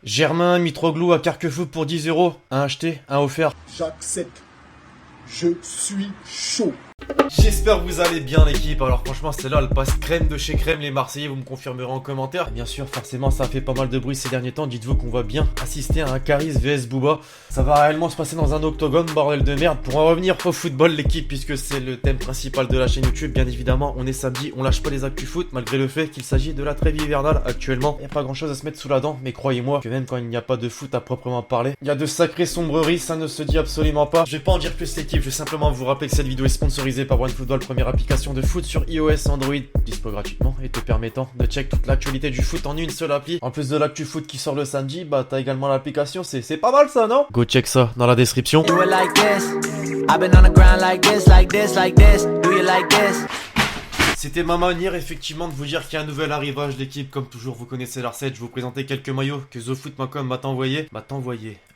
Germain, Mitroglou à Carquefou pour 10 euros. Un acheté, un offert. J'accepte. Je suis chaud. J'espère que vous allez bien l'équipe. Alors franchement celle-là elle passe crème de chez crème. Les Marseillais vous me confirmerez en commentaire. Et bien sûr forcément ça a fait pas mal de bruit ces derniers temps. Dites-vous qu'on va bien assister à un Caris vs Booba. Ça va réellement se passer dans un octogone, bordel de merde. Pour en revenir au football l'équipe, puisque c'est le thème principal de la chaîne YouTube. Bien évidemment on est samedi, on lâche pas les actus foot. Malgré le fait qu'il s'agit de la trêve hivernale actuellement. Il n'y a pas grand chose à se mettre sous la dent. Mais croyez-moi que même quand il n'y a pas de foot à proprement parler, il y a de sacrées sombreries. Ça ne se dit absolument pas. Je vais pas en dire plus l'équipe. Je vais simplement vous rappeler que cette vidéo est sponsorisée par OneFootball, première application de foot sur iOS et Android, dispo gratuitement et te permettant de check toute l'actualité du foot en une seule appli. En plus de l'actu foot qui sort le samedi, bah t'as également l'application, c'est pas mal ça, non? Go check ça dans la description. C'était ma manière effectivement de vous dire qu'il y a un nouvel arrivage d'équipe. Comme toujours vous connaissez la recette, je vais vous présenter quelques maillots que TheFoot.com m'a envoyé.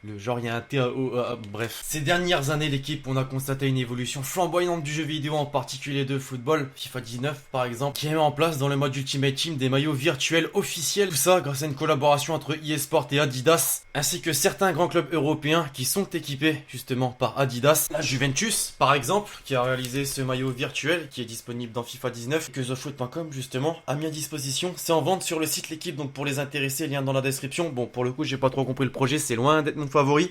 Le genre il y a un TAO, bref. Ces dernières années l'équipe on a constaté une évolution flamboyante du jeu vidéo, en particulier de football. FIFA 19 par exemple, qui a mis en place dans le mode Ultimate Team des maillots virtuels officiels. Tout ça grâce à une collaboration entre eSport et Adidas, ainsi que certains grands clubs européens qui sont équipés justement par Adidas. La Juventus par exemple, qui a réalisé ce maillot virtuel qui est disponible dans FIFA 19, que TheFoot.com justement a mis à disposition. C'est en vente sur le site l'équipe, donc pour les intéressés, lien dans la description. Bon pour le coup j'ai pas trop compris le projet, c'est loin d'être mon favori.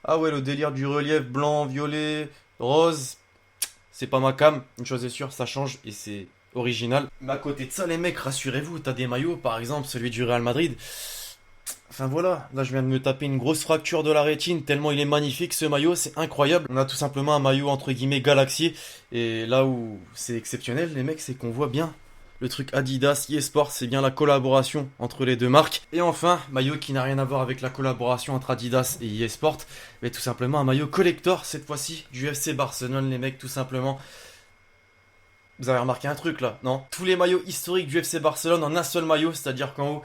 Ah ouais, le délire du relief blanc, violet, rose, c'est pas ma cam. Une chose est sûre, ça change et c'est original. Mais à côté de ça les mecs, rassurez-vous, t'as des maillots, par exemple celui du Real Madrid. Enfin voilà, là je viens de me taper une grosse fracture de la rétine tellement il est magnifique ce maillot, c'est incroyable. On a tout simplement un maillot entre guillemets Galaxy. Et là où c'est exceptionnel les mecs, c'est qu'on voit bien le truc Adidas, eSport, c'est bien la collaboration entre les deux marques. Et enfin, maillot qui n'a rien à voir avec la collaboration entre Adidas et eSport, mais tout simplement un maillot collector cette fois-ci du FC Barcelone les mecs, tout simplement. Vous avez remarqué un truc là, non? Tous les maillots historiques du FC Barcelone en un seul maillot, c'est-à-dire qu'en haut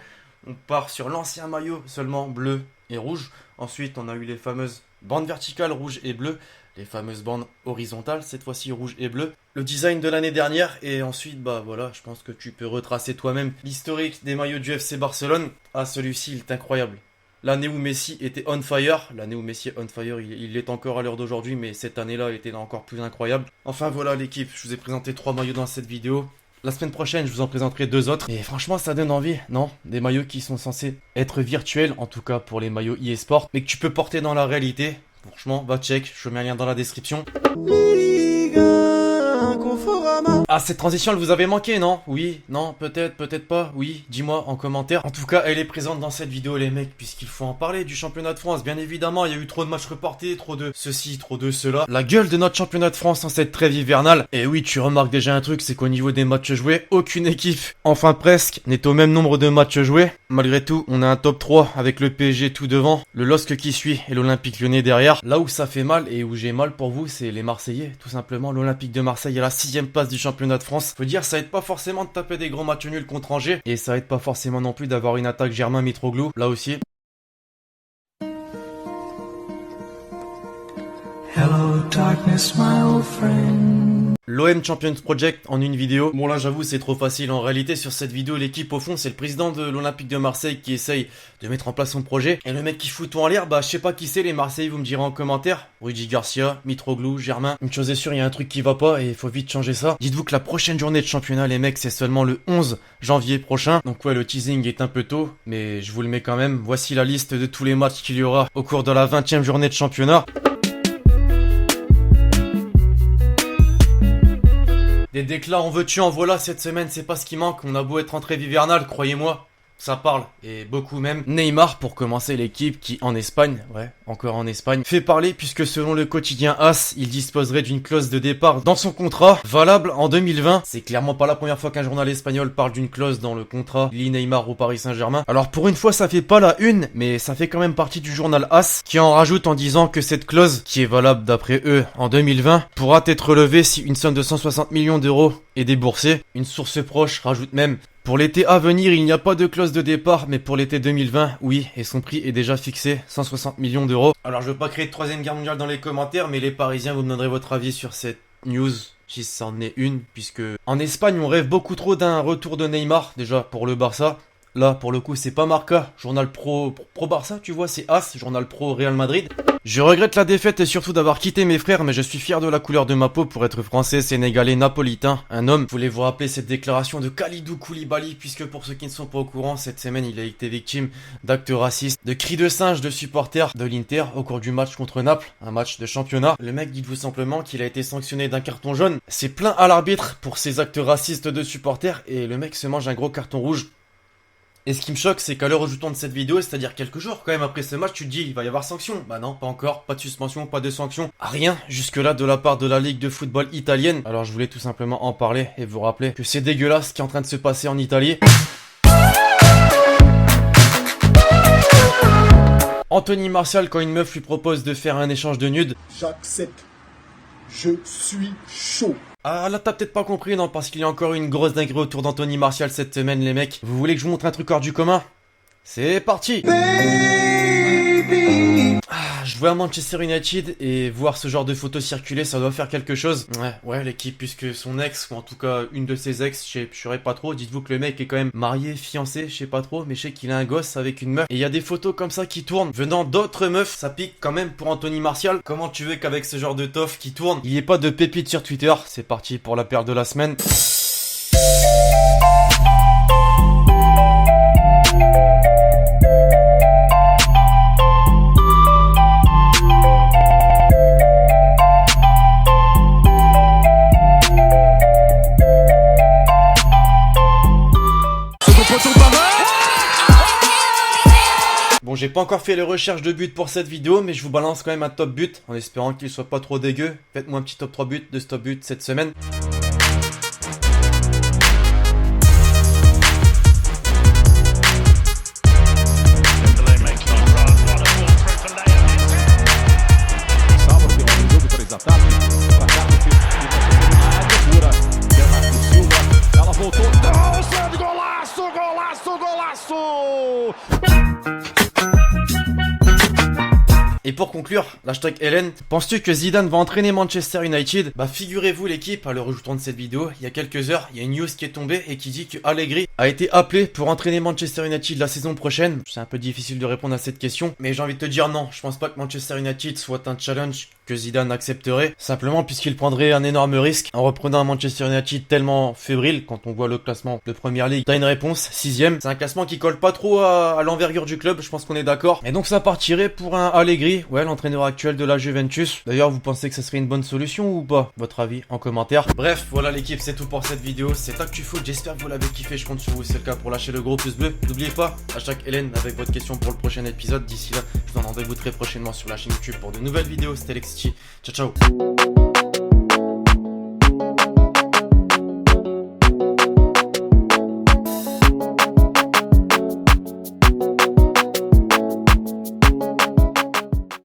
on part sur l'ancien maillot seulement bleu et rouge. Ensuite on a eu les fameuses bandes verticales rouge et bleu, les fameuses bandes horizontales cette fois-ci rouge et bleu, le design de l'année dernière. Et ensuite bah voilà, je pense que tu peux retracer toi-même l'historique des maillots du FC Barcelone. Ah celui-ci il est incroyable. L'année où Messi était on fire, il est encore à l'heure d'aujourd'hui, mais cette année-là était encore plus incroyable. Enfin voilà l'équipe, je vous ai présenté 3 maillots dans cette vidéo. La semaine prochaine, je vous en présenterai 2 autres. Et franchement, ça donne envie, non? Des maillots qui sont censés être virtuels, en tout cas pour les maillots eSport, mais que tu peux porter dans la réalité. Franchement, va check, je mets un lien dans la description. Ah, cette transition, elle vous avait manqué, non? Oui, non, peut-être, peut-être pas. Oui, dis-moi en commentaire. En tout cas, elle est présente dans cette vidéo, les mecs, puisqu'il faut en parler du championnat de France. Bien évidemment, il y a eu trop de matchs reportés, trop de ceci, trop de cela. La gueule de notre championnat de France en cette trêve hivernale. Et oui, tu remarques déjà un truc, c'est qu'au niveau des matchs joués, aucune équipe, enfin presque, n'est au même nombre de matchs joués. Malgré tout, on a un top 3 avec le PSG tout devant, le LOSC qui suit et l'Olympique Lyonnais derrière. Là où ça fait mal et où j'ai mal pour vous, c'est les Marseillais, tout simplement. L'Olympique de Marseille est à la 6ème place du championnat de France. Faut dire, ça aide pas forcément de taper des gros matchs nuls contre Angers, et ça aide pas forcément non plus d'avoir une attaque Germain Mitroglou, là aussi. Hello darkness, my old friend. L'OM Champions Project en une vidéo. Bon là j'avoue c'est trop facile. En réalité sur cette vidéo l'équipe au fond c'est le président de l'Olympique de Marseille qui essaye de mettre en place son projet. Et le mec qui fout tout en l'air, bah je sais pas qui c'est les Marseillais, vous me direz en commentaire. Rudy Garcia, Mitroglou, Germain. Une chose est sûre, il y a un truc qui va pas et il faut vite changer ça. Dites-vous que la prochaine journée de championnat les mecs c'est seulement le 11 janvier prochain. Donc ouais le teasing est un peu tôt, mais je vous le mets quand même. Voici la liste de tous les matchs qu'il y aura au cours de la 20e journée de championnat. Des déclats en veux-tu en voilà cette semaine, c'est pas ce qui manque. On a beau être en trêve hivernale, croyez-moi, ça parle, et beaucoup même. Neymar pour commencer, l'équipe qui en Espagne, ouais, encore en Espagne, fait parler puisque selon le quotidien AS, il disposerait d'une clause de départ dans son contrat, valable en 2020. C'est clairement pas la première fois qu'un journal espagnol parle d'une clause dans le contrat lié Neymar au Paris Saint-Germain. Alors pour une fois ça fait pas la une, mais ça fait quand même partie du journal AS, qui en rajoute en disant que cette clause, qui est valable d'après eux en 2020, pourra être levée si une somme de 160 millions d'euros est déboursée. Une source proche rajoute même: pour l'été à venir, il n'y a pas de clause de départ, mais pour l'été 2020, oui, et son prix est déjà fixé, 160 millions d'euros. Alors je veux pas créer de 3ème guerre mondiale dans les commentaires, mais les Parisiens, vous me donnerez votre avis sur cette news, si c'en est une, puisque en Espagne, on rêve beaucoup trop d'un retour de Neymar, déjà pour le Barça. Là, pour le coup, c'est pas Marca, journal pro Barça, tu vois, c'est AS, journal pro Real Madrid. Je regrette la défaite et surtout d'avoir quitté mes frères, mais je suis fier de la couleur de ma peau pour être français, sénégalais, napolitain, un homme. Je voulais vous rappeler cette déclaration de Kalidou Koulibaly, puisque pour ceux qui ne sont pas au courant, cette semaine, il a été victime d'actes racistes, de cris de singe de supporters de l'Inter au cours du match contre Naples, un match de championnat. Le mec, dites-vous simplement qu'il a été sanctionné d'un carton jaune. C'est plein à l'arbitre pour ces actes racistes de supporters, et le mec se mange un gros carton rouge. Et ce qui me choque, c'est qu'à l'heure où je tourne cette vidéo, c'est-à-dire quelques jours quand même après ce match, tu te dis il va y avoir sanction. Bah non, pas encore, pas de suspension, pas de sanction, rien jusque-là de la part de la Ligue de football italienne. Alors je voulais tout simplement en parler et vous rappeler que c'est dégueulasse ce qui est en train de se passer en Italie. Anthony Martial, quand une meuf lui propose de faire un échange de nudes, J'accepte. Je suis chaud. ah là t'as peut-être pas compris, non, parce qu'il y a encore une grosse dinguerie autour d'Anthony Martial cette semaine les mecs. Vous voulez que je vous montre un truc hors du commun? C'est parti. Je vois Manchester United et voir ce genre de photos circuler, ça doit faire quelque chose. Ouais, l'équipe, puisque son ex, ou en tout cas une de ses ex, je saurais pas trop, dites-vous que le mec est quand même marié, fiancé, je sais pas trop, mais je sais qu'il a un gosse avec une meuf. Et il y a des photos comme ça qui tournent, venant d'autres meufs, ça pique quand même pour Anthony Martial. Comment tu veux qu'avec ce genre de toffe qui tourne, il n'y ait pas de pépite sur Twitter? C'est parti pour la perle de la semaine. Bon, j'ai pas encore fait les recherches de but pour cette vidéo, mais je vous balance quand même un top but, en espérant qu'il soit pas trop dégueu. Faites-moi un petit top 3 buts de ce top but cette semaine. Et pour conclure, l'hashtag Hélène, penses-tu que Zidane va entraîner Manchester United? Bah figurez-vous l'équipe, à l'heure où je tourne cette vidéo, il y a quelques heures, il y a une news qui est tombée et qui dit que Allegri a été appelé pour entraîner Manchester United la saison prochaine. C'est un peu difficile de répondre à cette question, mais j'ai envie de te dire non, je pense pas que Manchester United soit un challenge que Zidane accepterait, simplement puisqu'il prendrait un énorme risque en reprenant un Manchester United tellement fébrile. Quand on voit le classement de Premier League, t'as une réponse, 6ème, c'est un classement qui colle pas trop à l'envergure du club, je pense qu'on est d'accord. Et donc ça partirait pour un Allegri, ouais, l'entraîneur actuel de la Juventus. D'ailleurs, vous pensez que ça serait une bonne solution ou pas? Votre avis en commentaire. Bref, voilà l'équipe, c'est tout pour cette vidéo, c'est ActuFoot, j'espère que vous l'avez kiffé, je compte sur vous, c'est le cas pour lâcher le gros pouce bleu. N'oubliez pas, hashtag Hélène avec votre question pour le prochain épisode. D'ici là, je vous donne rendez-vous très prochainement sur la chaîne YouTube pour de nouvelles vidéos. C'était Alexis. Ciao ciao.